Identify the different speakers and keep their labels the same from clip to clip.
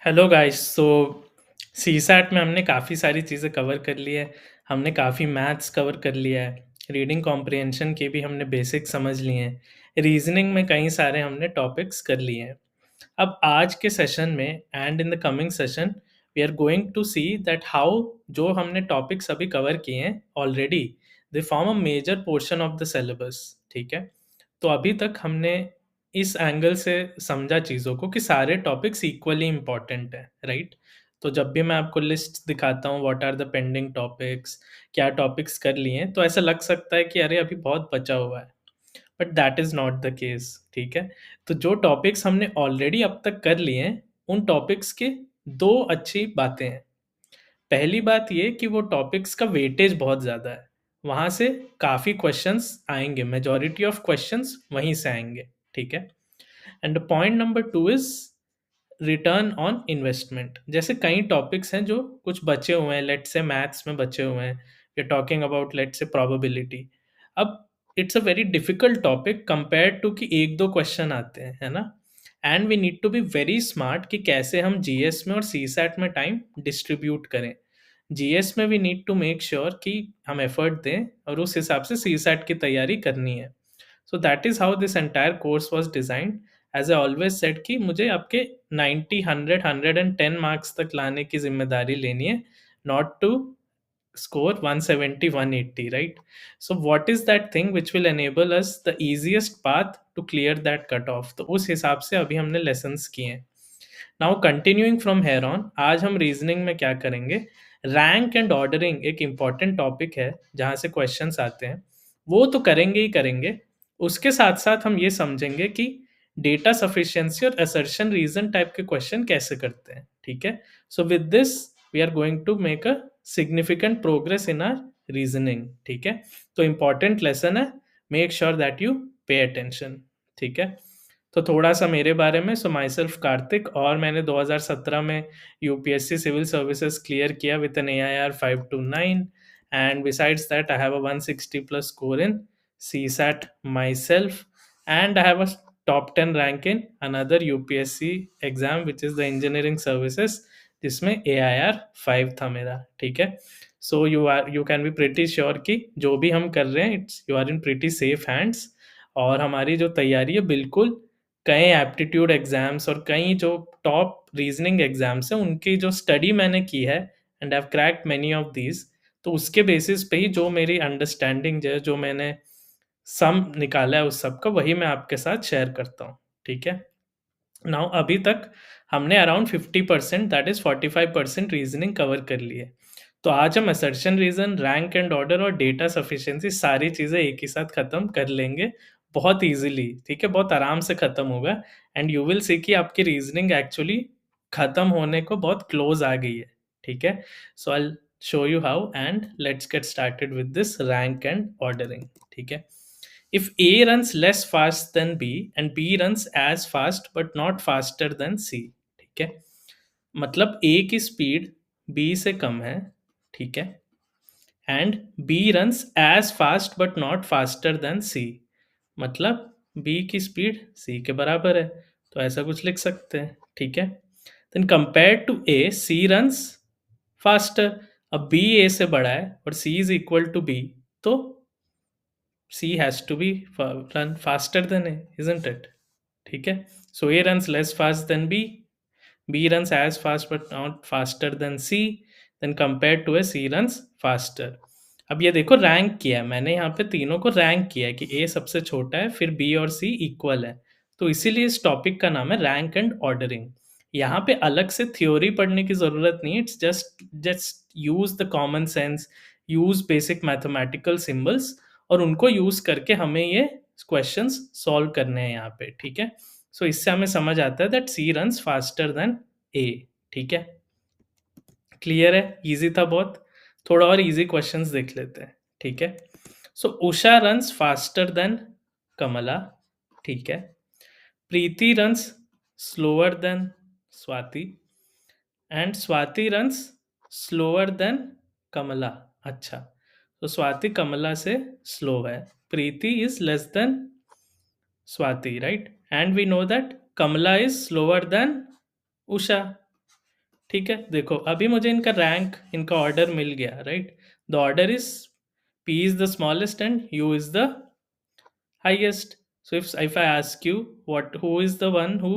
Speaker 1: Hello guys. CSAT में हमने काफ़ी सारी चीज़ें कवर कर ली है। हमने काफ़ी मैथ्स कवर कर लिया है। रीडिंग कॉम्प्रिहेंशन के भी हमने बेसिक समझ लिए हैं। रीजनिंग में कई सारे हमने टॉपिक्स कर लिए हैं। अब आज के सेशन में and in the coming session we are going to see that how जो हमने टॉपिक्स अभी कवर किए हैं already they form a major portion of the syllabus. ठीक है। तो अभी तक हमने इस एंगल से समझा चीज़ों को कि सारे टॉपिक्स इक्वली इम्पॉर्टेंट है, राइट? तो जब भी मैं आपको लिस्ट दिखाता हूँ what are the pending topics, क्या टॉपिक्स कर लिए हैं, तो ऐसा लग सकता है कि अरे अभी बहुत बचा हुआ है, but that is not the case. ठीक है। तो जो टॉपिक्स हमने ऑलरेडी अब तक कर लिए हैं उन टॉपिक्स के दो अच्छी बातें हैं। पहली बात ये कि वो टॉपिक्स का वेटेज बहुत ज़्यादा है, वहाँ से काफ़ी क्वेश्चंस आएंगे, मेजॉरिटी ऑफ क्वेश्चंस वहीं से आएंगे। ठीक है। And point number two is return on investment. जैसे कई टॉपिक्स हैं जो कुछ बचे हुए हैं, लेट्स से मैथ्स में बचे हुए हैं, we are talking about let's say probability. अब it's a very difficult topic compare to कि एक दो क्वेश्चन आते हैं, है ना? And we need to be very smart कि कैसे हम जीएस में और सीसैट में टाइम डिस्ट्रीब्यूट करें। जीएस में we need to make sure कि हम एफर्ट दें और उस हिसाब से सीसैट की तैयारी करनी है। So that is how this entire course was designed. As I always said कि मुझे आपके 90 100 110 मार्क्स तक लाने की जिम्मेदारी लेनी है, not to score 170 180, right? So what is that thing which will enable us the easiest path to clear that cutoff? तो उस हिसाब से अभी हमने लेसन्स किए हैं। Now continuing from here on, आज हम रीजनिंग में क्या करेंगे, रैंक एंड ऑर्डरिंग एक इम्पॉर्टेंट टॉपिक है जहाँ से क्वेश्चंस आते हैं, वो तो करेंगे ही करेंगे। उसके साथ साथ हम ये समझेंगे कि डेटा सफिशिएंसी और असर्शन रीजन टाइप के क्वेश्चन कैसे करते हैं। ठीक है। So with this we are going to make a significant progress in our reasoning. ठीक है। तो इंपॉर्टेंट लेसन है, make sure that you pay attention. ठीक है। तो थोड़ा-सा मेरे बारे में, सो माई सेल्फ कार्तिक, और मैंने 2017 में यूपीएससी सिविल सर्विसेज क्लियर किया with an AIR 529, and besides that I have a 160 plus score in CSAT myself, and I have a top 10 rank in another UPSC exam which is the engineering services, जिसमें AIR 5 था मेरा। ठीक है। So you can be pretty sure कि जो भी हम कर रहे हैं it's you are in pretty safe hands. और हमारी जो तैयारी है बिल्कुल कई एप्टीट्यूड एग्जाम्स और कई जो टॉप रीजनिंग एग्जाम्स हैं उनकी जो स्टडी मैंने की है, and I have cracked many of these, तो उसके बेसिस पे ही जो मेरी अंडरस्टैंडिंग है, जो मैंने सम निकाला है उस सब का, वही मैं आपके साथ शेयर करता हूँ। ठीक है। नाउ अभी तक हमने around 50%, that is 45% reasoning cover कर ली है। तो आज हम assertion reason, rank and order और डेटा सफिशिएंसी सारी चीज़ें एक ही साथ खत्म कर लेंगे, बहुत इजीली। ठीक है। बहुत आराम से खत्म होगा, एंड यू विल सी कि आपकी रीजनिंग एक्चुअली खत्म होने को बहुत क्लोज आ गई है। ठीक है। So I show you how, and let's get started with this rank and ordering. ठीक है। If A runs less fast than B and B runs as fast but not faster than C, ठीक है, मतलब A की speed B से कम है, ठीक है, and B runs as fast but not faster than C, मतलब B की स्पीड C के बराबर है, तो ऐसा कुछ लिख सकते हैं। ठीक है। Then compare to A, C runs faster। अब B A से बड़ा है और C is equal to B, तो C has to be run faster than A, isn't it? ठीक है। So A runs less fast than B, B runs as fast but not faster than C, then compared to A, C runs faster। अब ये देखो rank किया है मैंने, यहाँ पे तीनों को रैंक किया है कि A सबसे छोटा है, फिर B और C इक्वल है, तो इसीलिए इस टॉपिक का नाम है रैंक एंड ऑर्डरिंग। यहाँ पे अलग से थ्योरी पढ़ने की जरूरत नहीं है, it's just use the common sense, use basic mathematical symbols, और उनको यूज करके हमें ये क्वेश्चंस सॉल्व करने हैं यहाँ पे। ठीक है। सो इससे हमें समझ आता है that C runs faster than A. ठीक है। क्लियर है? इजी था बहुत। थोड़ा और इजी क्वेश्चंस देख लेते हैं। ठीक है। So Usha runs faster than Kamala. ठीक है। Preeti runs slower than Swati, and Swati runs slower than Kamala. अच्छा, तो स्वाति कमला से स्लो है, Preeti is less than Swati, right? And we know that Kamala is slower than Usha. ठीक है, देखो अभी मुझे इनका रैंक, इनका ऑर्डर मिल गया, right? The order is P is the smallest and U is the highest. So if I ask you who is the one who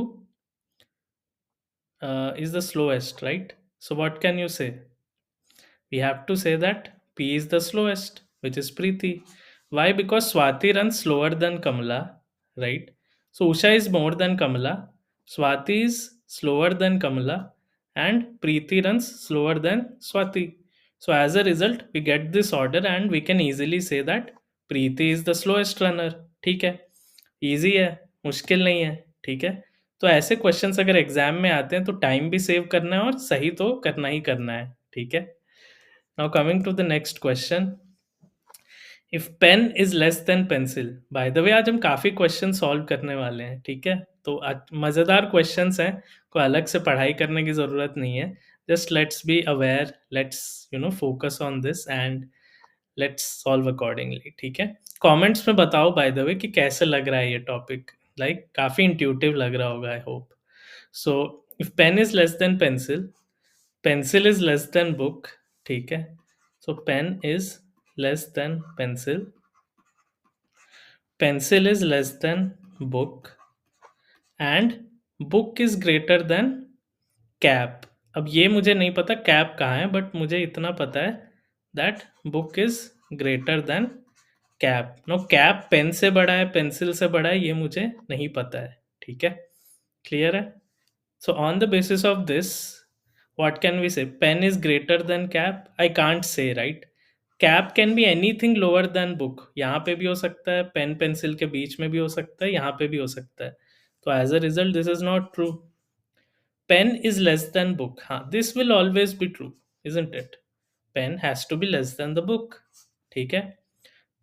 Speaker 1: is the slowest, right? So what can you say? We have to say that P is the slowest, which is Preeti. Why? Because Swati runs slower than Kamala, right? So Usha is more than Kamala, Swati is slower than Kamala, and Preeti runs slower than Swati. So as a result, we get this order and we can easily say that Preeti is the slowest runner. ठीक है, easy है, मुश्किल नहीं है, ठीक है। तो ऐसे क्वेश्चंस अगर एग्जाम में आते हैं तो टाइम भी सेव करना है और सही तो करना ही करना है, ठीक है। Now coming to the next question, if pen is less than pencil. By the way आज हम काफ़ी क्वेश्चन सॉल्व करने वाले हैं, ठीक है। तो आज मज़ेदार क्वेश्चंस हैं, कोई अलग से पढ़ाई करने की ज़रूरत नहीं है। Just let's be aware, let's focus on this and let's solve accordingly, ठीक है। कमेंट्स में बताओ बाय द वे कि कैसे लग रहा है ये टॉपिक, लाइक काफ़ी इंट्यूटिव लग रहा होगा, I hope. So if pen is less than pencil, pencil is less than book, ठीक है। So pen is less than pencil, pencil is less than book, and book is greater than cap. अब ये मुझे नहीं पता cap कहाँ है, but मुझे इतना पता है that book is greater than cap. No, cap pen से बड़ा है, पेंसिल से बड़ा है, ये मुझे नहीं पता है, ठीक है। क्लियर है? So on the basis of this, what can we say? Pen is greater than cap? I can't say, right? Cap can be anything lower than book. यहाँ पे भी हो सकता है, पेन पेंसिल के बीच में भी हो सकता है, यहाँ पे भी हो सकता है। तो as a result this is not true. Pen is less than book, हाँ, this will always be true, isn't it? Pen has to be less than the book, ठीक है।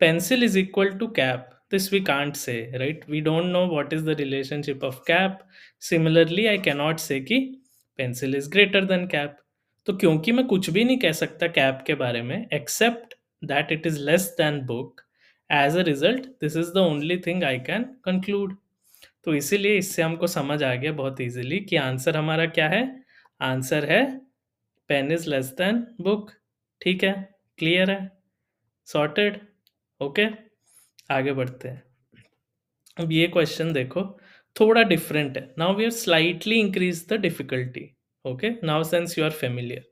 Speaker 1: pencil is equal to cap, this we can't say, right? We don't know what is the relationship of cap. Similarly I cannot say कि pencil is greater than cap। तो क्योंकि मैं कुछ भी नहीं कह सकता कैप के बारे में except that it is less than book, as a result this is the only thing I can conclude। तो इसीलिए इससे हमको समझ आ गया बहुत इजीली कि आंसर हमारा क्या है। आंसर है pen is less than book, ठीक है। क्लियर है? सॉर्टेड? ओके, आगे बढ़ते हैं। अब ये क्वेश्चन देखो, थोड़ा डिफरेंट है। Now we have slightly increase the difficulty. Okay, now since you are familiar,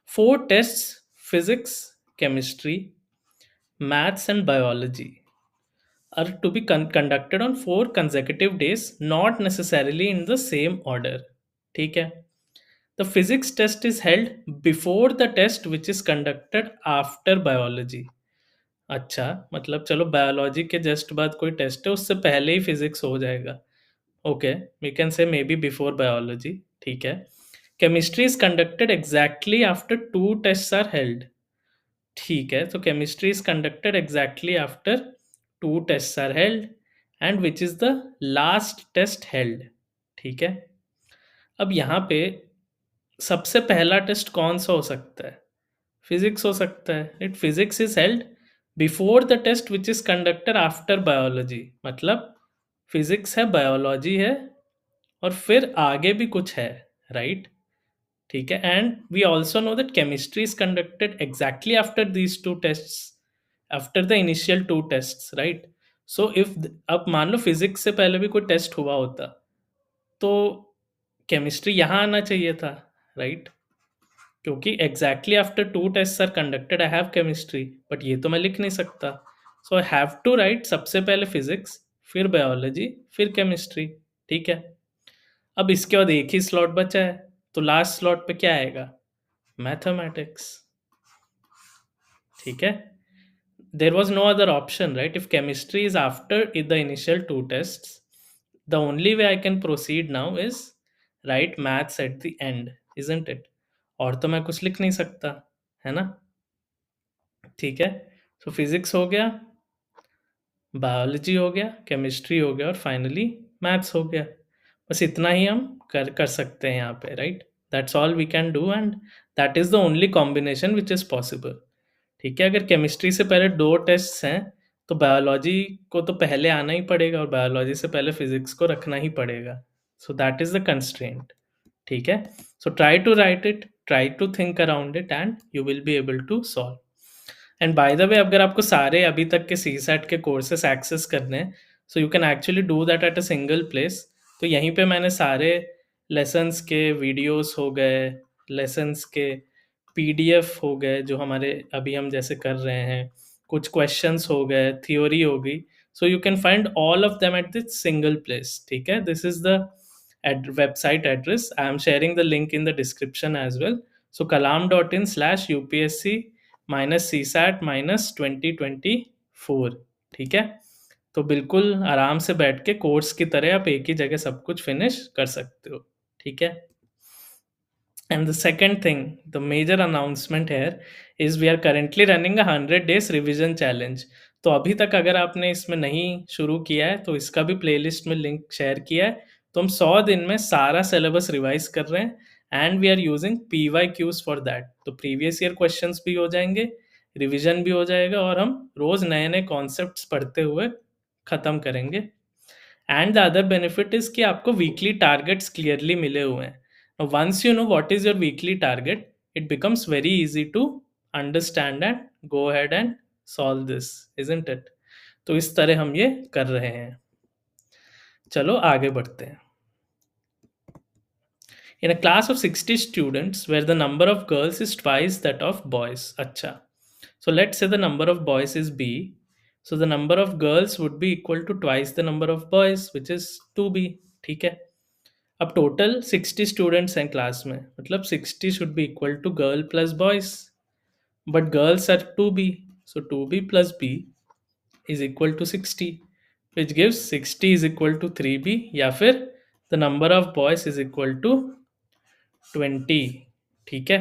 Speaker 1: 4 tests, physics, chemistry, maths and biology are to be conducted on 4 consecutive days, not necessarily in the same order, ठीक है। The physics test is held before the test which is conducted after biology। अच्छा, मतलब चलो biology के just बाद कोई test है, उससे पहले ही फिजिक्स हो जाएगा। Okay, we can say may be before biology, ठीक है। Chemistry is conducted exactly after 2 test are held, ठीक है। तो chemistry is conducted exactly after 2 test are held and which is the last test held, ठीक है। अब यहाँ पे सबसे पहला टेस्ट कौन सा हो सकता है? फिजिक्स हो सकता है, it physics is held before the test which is conducted after biology. मतलब फिजिक्स है, बायोलॉजी है, और फिर आगे भी कुछ है, राइट? ठीक है। And we also know that chemistry is conducted exactly after these 2 test, after the initial 2 test, right? So if अब मान लो फिजिक्स से पहले भी कोई टेस्ट हुआ होता तो केमिस्ट्री यहाँ आना चाहिए था, राइट? क्योंकि exactly after 2 test are conducted I have chemistry, but ये तो मैं लिख नहीं सकता। So I have to write सबसे पहले फिजिक्स, फिर बायोलॉजी, फिर केमिस्ट्री, ठीक है। अब इसके बाद एक ही स्लॉट बचा है, तो लास्ट स्लॉट पे क्या आएगा? मैथमेटिक्स, ठीक है। There was no other option, right? If chemistry is after the initial 2 tests, the only way I can proceed now is write maths at the end, isn't it? और तो मैं कुछ लिख नहीं सकता, है ना? ठीक है। तो फिजिक्स हो गया, बायोलॉजी हो गया, केमिस्ट्री हो गया और फाइनली मैथ्स हो गया। बस इतना ही हम कर सकते हैं यहाँ पे, right? That's all we can do and that is the only combination which is possible, ठीक है। अगर केमिस्ट्री से पहले 2 टेस्ट हैं तो बायोलॉजी को तो पहले आना ही पड़ेगा और बायोलॉजी से पहले फिजिक्स को रखना ही पड़ेगा। So that is the constraint. ठीक है? So try to write it, try to think around it and you will be able to solve. And by the way अगर आपको सारे अभी तक के सीसैट के कोर्सेस एक्सेस करने हैं, सो you can actually do that at a single place. तो यहीं पे मैंने सारे लेसन्स के वीडियोस हो गए, लेसन्स के पीडीएफ हो गए जो हमारे अभी हम जैसे कर रहे हैं, कुछ क्वेश्चंस हो गए, थ्योरी हो गई, सो you can find all of them at this single place. ठीक है, this is the website address. I am sharing the link in the description as well. So kalam.in/upsc minus CSAT minus 2024। ठीक है, तो बिल्कुल आराम से बैठ के कोर्स की तरह आप एक ही जगह सब कुछ फिनिश कर सकते हो। ठीक है, and the second thing, the major announcement here is we are currently running a 100 days revision challenge. तो अभी तक अगर आपने इसमें नहीं शुरू किया है तो इसका भी प्लेलिस्ट में लिंक शेयर किया है। तो हम 100 दिन में सारा सिलेबस रिवाइज कर रहे हैं and we are using PYQs for that. तो प्रीवियस ईयर क्वेश्चंस भी हो जाएंगे, रिवीजन भी हो जाएगा और हम रोज नए नए कॉन्सेप्ट्स पढ़ते हुए खत्म करेंगे। And the other benefit is कि आपको वीकली टारगेट्स क्लियरली मिले हुए हैं। Now, once you know what is your weekly target, it becomes very easy to understand and go ahead and solve this, isn't it? तो इस तरह हम ये कर रहे हैं। चलो आगे बढ़ते हैं। In a class of 60 students where the number of girls is twice that of boys. अच्छा, so let's say the number of boys is B, so the number of girls would be equal to twice the number of boys, which is 2B. ठीक है, अब total 60 students हैं class में, मतलब 60 should be equal to girl plus boys, but girls are 2B, so 2B plus B is equal to 60, which gives 60 is equal to 3B, या फिर the number of boys is equal to 20। ठीक है,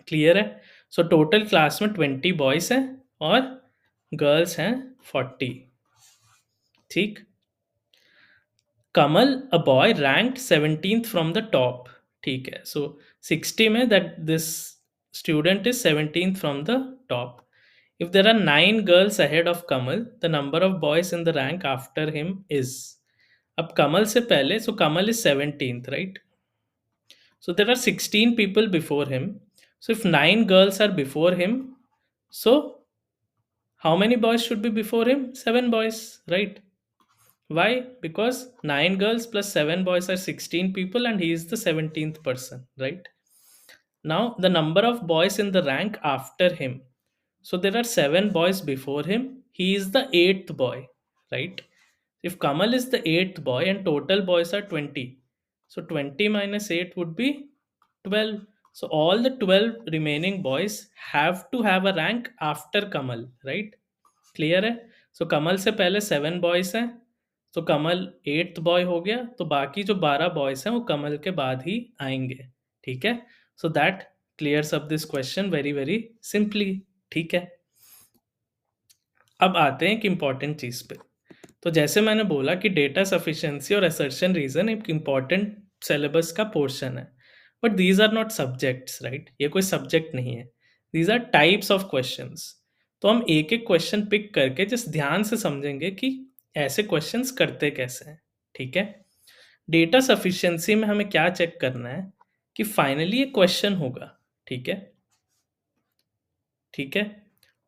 Speaker 1: clear है? So total class में 20 boys हैं और girls हैं 40। ठीक, Kamal a boy ranked 17th from the top. ठीक है, सो 60 में that this student is 17th from the top. If there are 9 girls ahead of Kamal, the number of boys in the rank after him is. अब कमल से पहले, so Kamal is 17th, right? So there are 16 people before him. So if 9 girls are before him, so how many boys should be before him? 7 boys, right? Why? Because 9 girls plus 7 boys are 16 people and he is the 17th person, right? Now the number of boys in the rank after him. So there are 7 boys before him. He is the 8th boy, right? If Kamal is the 8th boy and total boys are 20, so 20 minus 8 would be 12. So all the 12 remaining boys have to have a rank after Kamal, right? Clear है? सो कमल से पहले 7 boys हैं, तो कमल 8th boy हो गया, तो बाकी जो 12 बॉयज हैं वो कमल के बाद ही आएंगे। ठीक है, so that clears up this question very very simply. ठीक है, अब आते हैं एक इंपॉर्टेंट चीज पे। तो जैसे मैंने बोला कि डेटा सफिशिएंसी और असर्शन रीजन एक इंपॉर्टेंट सिलेबस का पोर्शन है, but these are not subjects, right? ये कोई सब्जेक्ट नहीं है, these are types of questions. तो हम एक एक क्वेश्चन पिक करके जिस ध्यान से समझेंगे कि ऐसे क्वेश्चंस करते कैसे हैं। ठीक है, डेटा सफिशिएंसी में हमें क्या चेक करना है कि फाइनली ये क्वेश्चन होगा। ठीक है, ठीक है,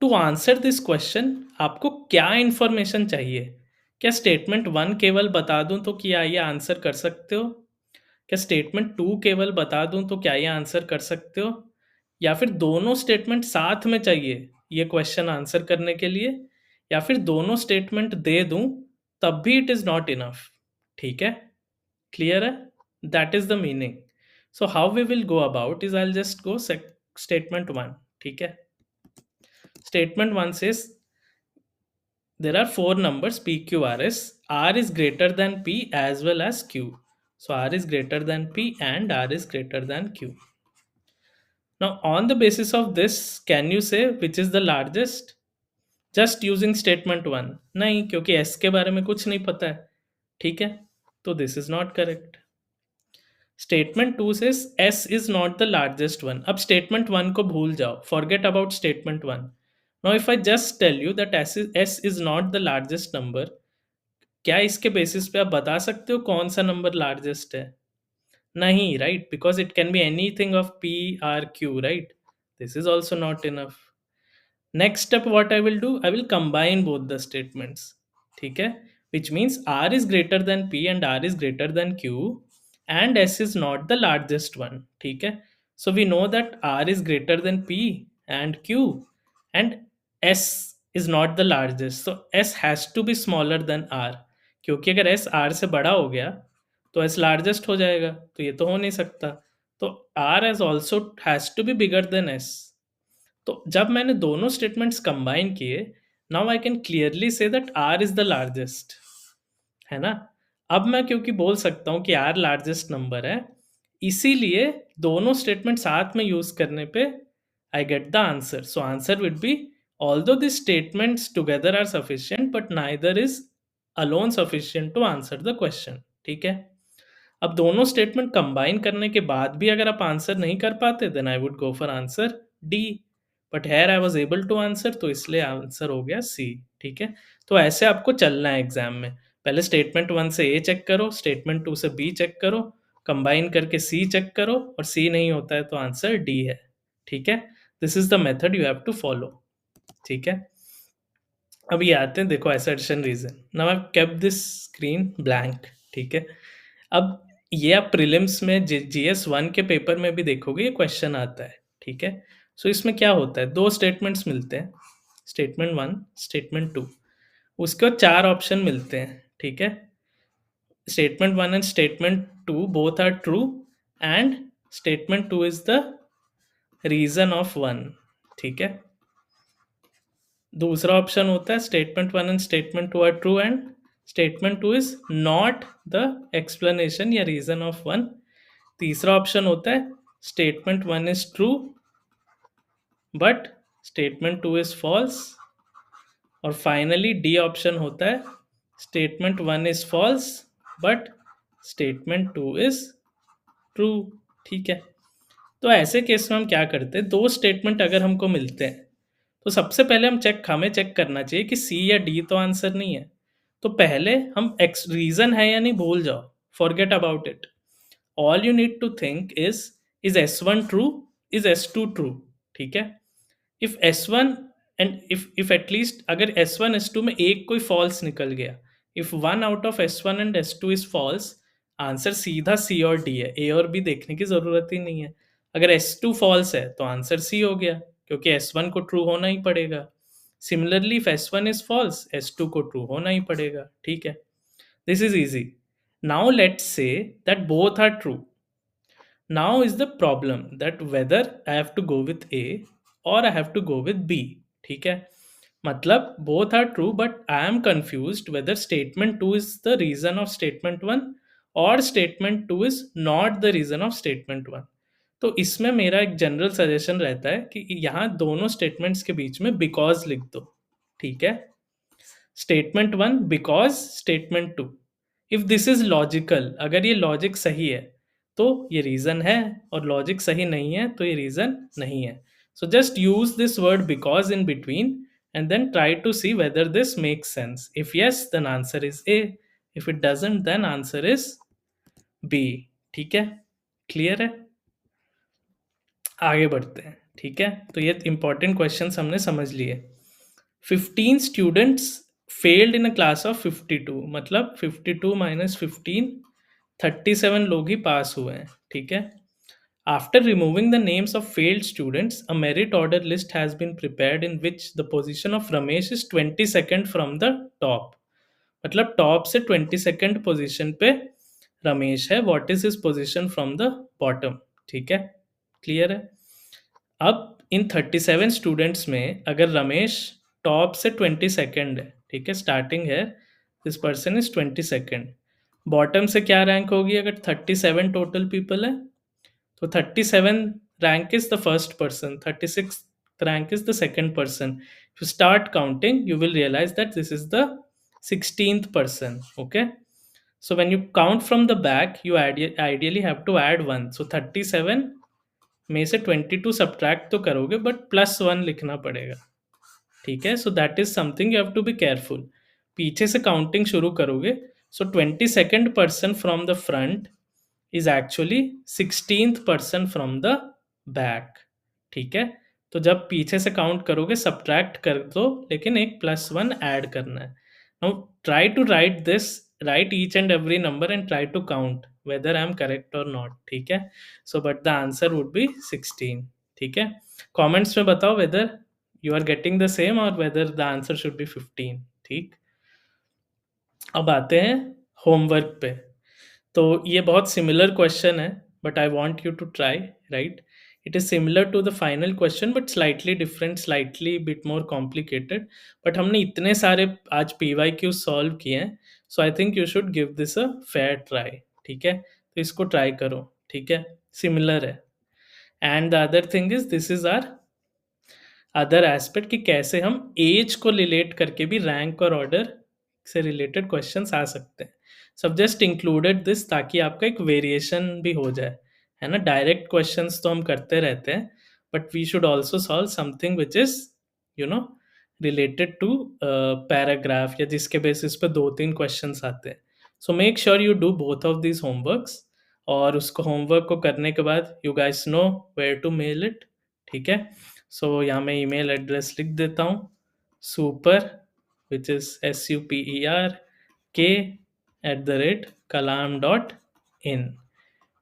Speaker 1: टू आंसर दिस क्वेश्चन आपको क्या इंफॉर्मेशन चाहिए? क्या स्टेटमेंट 1 केवल बता दूं तो क्या ये आंसर कर सकते हो? क्या स्टेटमेंट 2 केवल बता दूं तो क्या ये आंसर कर सकते हो? या फिर दोनों स्टेटमेंट साथ में चाहिए ये क्वेश्चन आंसर करने के लिए? या फिर दोनों स्टेटमेंट दे दूं तब भी इट इज नॉट इनफ? ठीक है, क्लियर है? That is the meaning. So how we will go about is I just go statement 1। ठीक है, statement 1 says there are 4 numbers p, q, r, s. R is greater than p as well as q. So r is greater than p and r is greater than q. Now on the basis of this, can you say which is the largest? Just using statement 1? नहीं, क्योंकि s के बारे में कुछ नहीं पता है। ठीक है, तो this is not correct. Statement 2 says s is not the largest one. अब statement 1 को भूल जाओ, forget about statement 1. Now if I just tell you that s is not the largest number, क्या इसके बेसिस पे आप बता सकते हो कौन सा नंबर लार्जेस्ट है? Nahi, right? Because it can be anything of P, R, Q, right? This is also not enough. Next step, what I will do, I will combine both the statements. Okay? Which means R is greater than P and R is greater than Q, and S is not the largest one. Okay? So we know that R is greater than P and Q, and S is not the largest. So S has to be smaller than R. क्योंकि अगर S R से बड़ा हो गया तो S largest हो जाएगा, तो ये तो हो नहीं सकता. तो R has also has to be bigger than S. तो जब मैंने दोनों स्टेटमेंट्स कंबाइन किए, now I can clearly see that R is the largest, है ना? अब मैं क्योंकि बोल सकता हूँ कि आर लार्जेस्ट नंबर है, इसीलिए दोनों स्टेटमेंट साथ में यूज करने पे I get the answer. So answer will be although the statements together are sufficient but neither is alone sufficient to answer the question. ठीक है? अब दोनों स्टेटमेंट कंबाइन करने के बाद भी अगर आप आंसर नहीं कर पाते, then I would go for answer D. But here I was able to answer, तो इसलिए आंसर हो गया सी. ठीक है? तो ऐसे आपको चलना है एग्जाम में. पहले स्टेटमेंट 1 से ए चेक करो, स्टेटमेंट 2 से बी चेक करो, कंबाइन करके सी चेक करो, और सी नहीं होता है तो आंसर डी है. ठीक है? This is the method you have to follow. ठीक है? अब ये आते हैं, देखो, assertion reason. Now I have kept this screen blank. ठीक है? अब ये आप प्रीलिम्स में जीएस 1 के पेपर में भी देखोगे, ये क्वेश्चन आता है. ठीक है? सो इसमें क्या होता है, दो स्टेटमेंट्स मिलते हैं, स्टेटमेंट 1, स्टेटमेंट 2. उसके बाद 4 ऑप्शन मिलते हैं. ठीक है? Statement 1 and statement 2 both are true, and statement 2 is the reason of 1. ठीक है? दूसरा ऑप्शन होता है statement 1 and statement 2 are true, and statement 2 is not the explanation या रीजन ऑफ 1. तीसरा ऑप्शन होता है statement 1 is true but statement 2 is false. और फाइनली डी ऑप्शन होता है statement 1 is false but statement 2 is true. ठीक है? तो ऐसे केस में हम क्या करते हैं, दो स्टेटमेंट अगर हमको मिलते हैं तो सबसे पहले हमें चेक करना चाहिए कि सी या डी तो आंसर नहीं है. तो पहले हम एक्स रीजन है या नहीं भूल जाओ, forget about it. All you need to think is S1 true, is S2 true. ठीक है? If S1 and if at least अगर S1 S2 में एक कोई फॉल्स निकल गया, if one out of S1 and S2 is false, answer सीधा C और डी है, ए और बी देखने की जरूरत ही नहीं है. अगर S2 फॉल्स है तो आंसर सी हो गया, क्योंकि S1 को ट्रू होना ही पड़ेगा. Similarly if S1 is false, S2 को ट्रू होना ही पड़ेगा. ठीक है? This is easy. Now let's say that both are true. Now is the problem that whether I have to go with A or I have to go with B. ठीक है? मतलब both are true but I am confused whether statement 2 is the reason of statement 1 or statement 2 is not the reason of statement 1. तो इसमें मेरा एक general suggestion रहता है कि यहाँ दोनों स्टेटमेंट्स के बीच में बिकॉज लिख दो. ठीक है? Statement 1 because statement 2. If this is logical, अगर ये लॉजिक सही है तो ये रीजन है, और लॉजिक सही नहीं है तो ये रीजन नहीं है. So just use this word because in between and then try to see whether this makes sense. If yes, then answer is A. If it doesn't, then answer is B. ठीक है? Clear है? आगे बढ़ते हैं. ठीक है? तो ये इंपॉर्टेंट क्वेश्चंस हमने समझ लिए. 15 students failed in a class of 52, मतलब 52 माइनस 15, 37 लोग ही पास हुए हैं. ठीक है? After removing the names of failed students, a merit order list has been prepared in which the position of Ramesh is 22nd from the top. मतलब top से 22nd position पे रमेश है. What is his position from the bottom? ठीक है? Clear है? अब इन 37 students में अगर रमेश टॉप से 22nd है, ठीक है, स्टार्टिंग है, this person is 22nd, bottom से क्या रैंक होगी? अगर 37 टोटल पीपल है तो 37 rank is the first person, 36th rank is the second person. If you start counting, you will realize that this is the 16th person. Okay? So when you count from the back, you ideally have to add 1. So 37 में से 22 subtract तो करोगे, but plus 1 लिखना पड़ेगा. ठीक है? So that is something you have to be careful. पीछे से counting शुरू करोगे, so 22nd person from the front is actually 16th person from the back, ठीक है। तो जब पीछे से काउंट करोगे सब्ट्रैक्ट कर दो, लेकिन एक +1 ऐड करना है। Now try to write this, write each and every number and try to count whether I am correct और नॉट, ठीक है। So but the answer would be 16, ठीक है। कमेंट्स में बताओ whether you are getting the same और whether the answer should be 15, ठीक। अब आते हैं होमवर्क पे। तो ये बहुत सिमिलर क्वेश्चन है, but I want you to try, right. It is similar to the final question but slightly different, slightly bit more complicated. But हमने इतने सारे आज PYQ सॉल्व किए हैं, so I think you should give this a fair try, ठीक है। तो इसको ट्राई करो, ठीक है, सिमिलर है। And the other thing is this is our other aspect कि कैसे हम एज को रिलेट करके भी रैंक और ऑर्डर से रिलेटेड क्वेश्चंस आ सकते हैं। सब जस्ट इंक्लूडेड दिस ताकि आपका एक वेरिएशन भी हो जाए, है ना। डायरेक्ट क्वेश्चंस तो हम करते रहते हैं, but we should also solve something which is you know related to paragraph, या जिसके बेसिस पे 2-3 क्वेश्चंस आते हैं। So make sure you do both of this homeworks, और उसको होमवर्क को करने के बाद you guys know where to mail it, ठीक है। सो यहाँ मैं ईमेल एड्रेस लिख देता हूँ, super which is super k@kalam.in,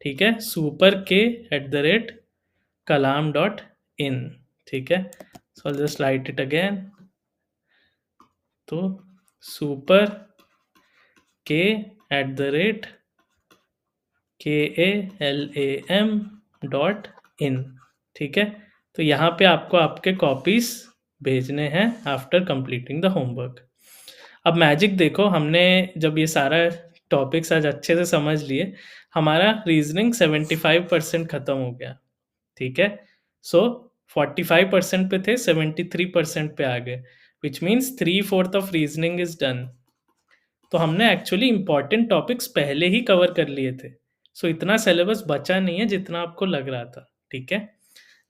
Speaker 1: ठीक है, super k@kalam.in, ठीक है। सो I'll just write it again, तो super k@kalam.in, ठीक है। तो यहाँ पे आपको आपके कॉपीज भेजने हैं आफ्टर कंप्लीटिंग द होमवर्क। अब मैजिक देखो, हमने जब ये सारा टॉपिक्स आज अच्छे से समझ लिए, हमारा रीजनिंग 75% खत्म हो गया, ठीक है। सो 45% पे थे, 73% पे आ गए, which means 3/4 of reasoning is done. तो हमने एक्चुअली इंपॉर्टेंट टॉपिक्स पहले ही कवर कर लिए थे, सो इतना सिलेबस बचा नहीं है जितना आपको लग रहा था, ठीक है।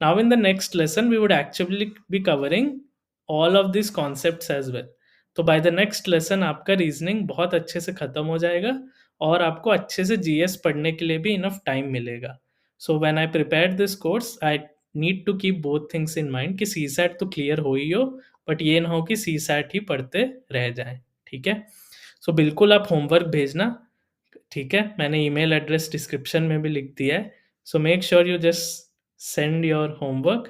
Speaker 1: Now in the next lesson we would actually be covering all of this concepts as well. तो बाय द नेक्स्ट लेसन आपका रीजनिंग बहुत अच्छे से खत्म हो जाएगा, और आपको अच्छे से GS पढ़ने के लिए भी इनफ टाइम मिलेगा। So when I prepare this course I need to keep both things in mind कि CSAT तो क्लियर हो ही हो, बट ये ना हो कि CSAT ही पढ़ते रह जाएं, ठीक है। सो बिल्कुल आप होमवर्क भेजना, ठीक है। मैंने ईमेल एड्रेस डिस्क्रिप्शन में भी लिख दिया है, सो make sure you just send your homework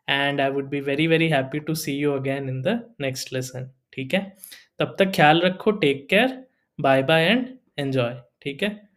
Speaker 1: and I would be very very happy to see you again in the next lesson, ठीक है। तब तक ख्याल रखो, take care, bye bye and enjoy, ठीक है।